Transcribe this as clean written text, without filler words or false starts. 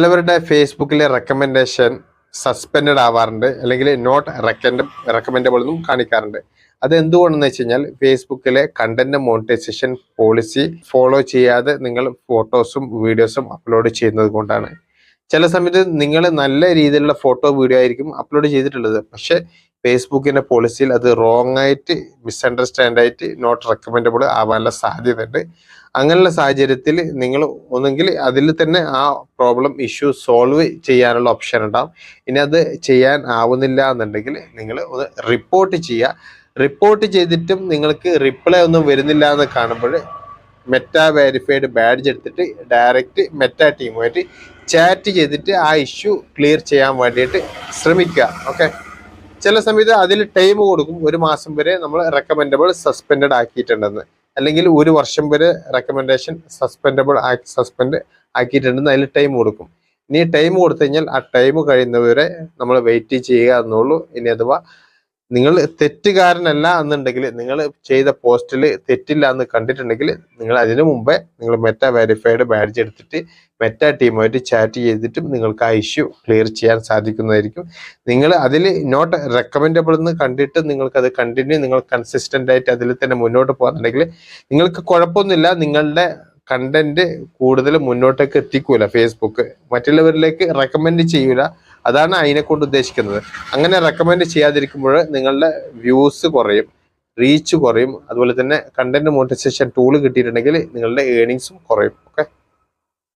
ചിലവരുടെ ഫേസ്ബുക്കിലെ recommendation suspend ആവാറുണ്ട്, അല്ലെങ്കിൽ not recommendable എന്നും കാണിക്കാറുണ്ട്. അത് എന്തുകൊണ്ടെന്ന് വെച്ച് കഴിഞ്ഞാൽ ഫേസ്ബുക്കിലെ കണ്ടന്റ് മോണിറ്റൈസേഷൻ പോളിസി ഫോളോ ചെയ്യാതെ നിങ്ങൾ ഫോട്ടോസും വീഡിയോസും അപ്ലോഡ് ചെയ്യുന്നത് കൊണ്ടാണ്. ചില സമയത്ത് നിങ്ങൾ നല്ല രീതിയിലുള്ള ഫോട്ടോ വീഡിയോ ആയിരിക്കും അപ്ലോഡ് ചെയ്തിട്ടുള്ളത്, പക്ഷെ ഫേസ്ബുക്കിന്റെ പോളിസിയിൽ അത് റോങ് ആയിട്ട് മിസ്അണ്ടർസ്റ്റാൻഡ് ആയിട്ട് നോട്ട് റെക്കമെൻഡബിൾ ആവാനുള്ള സാധ്യതയുണ്ട്. അങ്ങനെയുള്ള സാഹചര്യത്തിൽ നിങ്ങൾ ഒന്നെങ്കിൽ അതിൽ തന്നെ ആ പ്രോബ്ലം ഇഷ്യൂ സോൾവ് ചെയ്യാനുള്ള ഓപ്ഷൻ ഉണ്ടാവും. ഇനി അത് ചെയ്യാൻ ആവുന്നില്ല എന്നുണ്ടെങ്കിൽ നിങ്ങൾ ഒന്ന് റിപ്പോർട്ട് ചെയ്യുക. റിപ്പോർട്ട് ചെയ്തിട്ടും നിങ്ങൾക്ക് റിപ്ലൈ ഒന്നും വരുന്നില്ല എന്ന് കാണുമ്പോൾ മെറ്റ വെരിഫൈഡ് ബാഡ്ജ് എടുത്തിട്ട് ഡയറക്റ്റ് മെറ്റ ടീമുമായിട്ട് ചാറ്റ് ചെയ്തിട്ട് ആ ഇഷ്യൂ ക്ലിയർ ചെയ്യാൻ വേണ്ടിയിട്ട് ശ്രമിക്കുക. ഓക്കെ, ചില സമയത്ത് അതിൽ ടൈം കൊടുക്കും, 1 മാസം വരെ നമ്മൾ റെക്കമെൻഡബിൾ സസ്പെൻഡ് ആക്കിയിട്ടുണ്ടെന്ന്, അല്ലെങ്കിൽ 1 വർഷം വരെ റെക്കമെൻഡേഷൻ സസ്പെൻഡ് ആക്കിയിട്ടുണ്ടെന്ന് അതിൽ ടൈം കൊടുക്കും. ഇനി ടൈം കൊടുത്തു കഴിഞ്ഞാൽ ആ ടൈം കഴിയുന്നവരെ നമ്മൾ വെയിറ്റ് ചെയ്യുക എന്നുള്ളൂ. ഇനി അഥവാ നിങ്ങൾ തെറ്റുകാരനല്ല എന്നുണ്ടെങ്കിൽ, നിങ്ങൾ ചെയ്ത പോസ്റ്റിൽ തെറ്റില്ല എന്ന് കണ്ടിട്ടുണ്ടെങ്കിൽ, നിങ്ങൾ അതിനു മുമ്പേ നിങ്ങൾ മെറ്റ വെരിഫൈഡ് ബാഡ്ജ് എടുത്തിട്ട് മെറ്റ ടീമുമായിട്ട് ചാറ്റ് ചെയ്തിട്ടും നിങ്ങൾക്ക് ആ ഇഷ്യൂ ക്ലിയർ ചെയ്യാൻ സാധിക്കുന്നതായിരിക്കും. നിങ്ങൾ അതിൽ നോട്ട് റെക്കമെൻഡബിൾ എന്ന് കണ്ടിട്ട് നിങ്ങൾക്കത് നിങ്ങൾ കൺസിസ്റ്റന്റ് ആയിട്ട് അതിൽ തന്നെ മുന്നോട്ട് പോകുന്നുണ്ടെങ്കിൽ നിങ്ങൾക്ക് കുഴപ്പമൊന്നുമില്ല. നിങ്ങളുടെ കണ്ടന്റ് കൂടുതൽ മുന്നോട്ടേക്ക് എത്തിക്കൂല, ഫേസ്ബുക്ക് മറ്റുള്ളവരിലേക്ക് റെക്കമെൻഡ് ചെയ്യൂല. അതാണ് അതിനെ കൊണ്ട് ഉദ്ദേശിക്കുന്നത്. അങ്ങനെ റെക്കമെൻഡ് ചെയ്യാതിരിക്കുമ്പോൾ നിങ്ങളുടെ വ്യൂസ് കുറയും, റീച്ച് കുറയും. അതുപോലെ തന്നെ കണ്ടന്റ് മോണിറ്റൈസേഷൻ ടൂൾ കിട്ടിയിട്ടുണ്ടെങ്കിൽ നിങ്ങളുടെ ഏർണിങ്സും കുറയും. ഓക്കെ.